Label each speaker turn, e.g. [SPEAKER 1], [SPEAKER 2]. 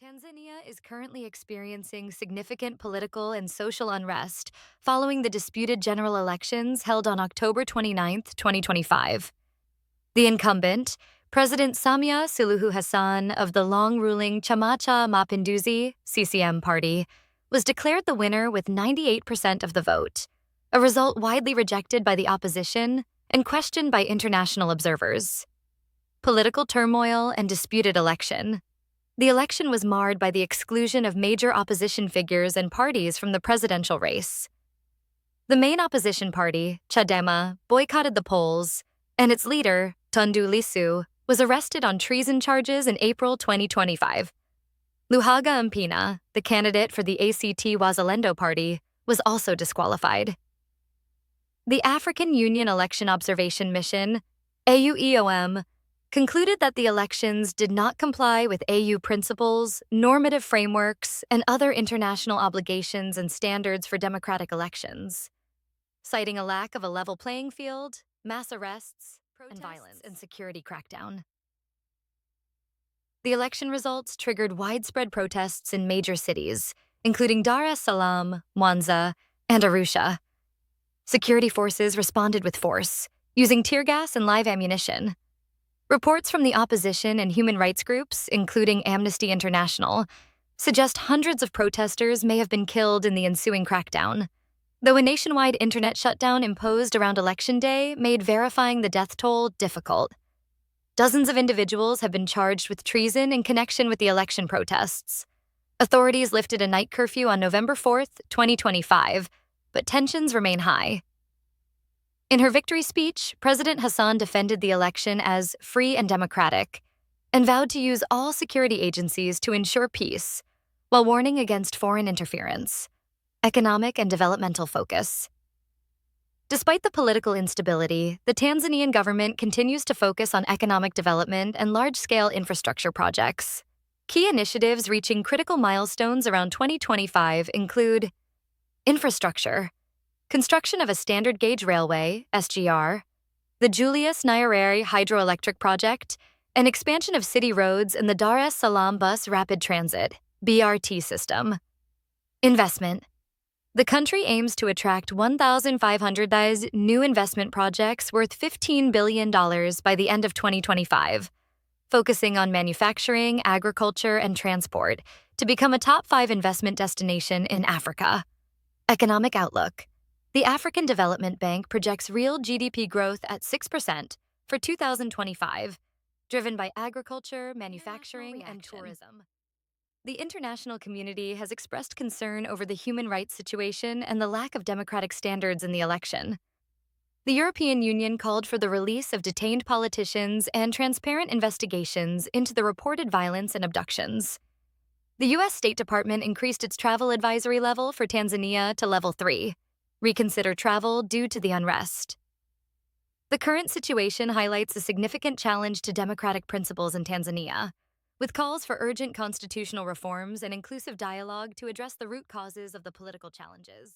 [SPEAKER 1] Tanzania is currently experiencing significant political and social unrest following the disputed general elections held on October 29th, 2025. The incumbent, President Samia Suluhu Hassan of the long-ruling Chama cha Mapinduzi (CCM) party, was declared the winner with 98% of the vote, a result widely rejected by the opposition and questioned by international observers. Political turmoil and disputed election. The election was marred by the exclusion of major opposition figures and parties from the presidential race. The main opposition party, Chadema, boycotted the polls, and its leader, Tundu Lissu, was arrested on treason charges in April 2025. Luhaga Mpina, the candidate for the ACT Wazalendo party, was also disqualified. The African Union Election Observation Mission, AUEOM, concluded that the elections did not comply with AU principles, normative frameworks, and other international obligations and standards for democratic elections, citing a lack of a level playing field, mass arrests, and violence and security crackdown. The election results triggered widespread protests in major cities, including Dar es Salaam, Mwanza, and Arusha. Security forces responded with force, using tear gas and live ammunition. Reports from the opposition and human rights groups, including Amnesty International, suggest hundreds of protesters may have been killed in the ensuing crackdown, though a nationwide internet shutdown imposed around Election Day made verifying the death toll difficult. Dozens of individuals have been charged with treason in connection with the election protests. Authorities lifted a night curfew on November 4th, 2025, but tensions remain high. In her victory speech, President Hassan defended the election as free and democratic and vowed to use all security agencies to ensure peace, while warning against foreign interference, economic and developmental focus. Despite the political instability, the Tanzanian government continues to focus on economic development and large-scale infrastructure projects. Key initiatives reaching critical milestones around 2025 include infrastructure, construction of a standard gauge railway, SGR, the Julius Nyerere hydroelectric project, and expansion of city roads and the Dar es Salaam bus rapid transit, BRT system. Investment. The country aims to attract 1,500 new investment projects worth $15 billion by the end of 2025, focusing on manufacturing, agriculture, and transport to become a top 5 investment destination in Africa. Economic outlook. The African Development Bank projects real GDP growth at 6% for 2025, driven by agriculture, manufacturing, and tourism. The international community has expressed concern over the human rights situation and the lack of democratic standards in the election. The European Union called for the release of detained politicians and transparent investigations into the reported violence and abductions. The U.S. State Department increased its travel advisory level for Tanzania to level 3. Reconsider travel due to the unrest. The current situation highlights a significant challenge to democratic principles in Tanzania, with calls for urgent constitutional reforms and inclusive dialogue to address the root causes of the political challenges.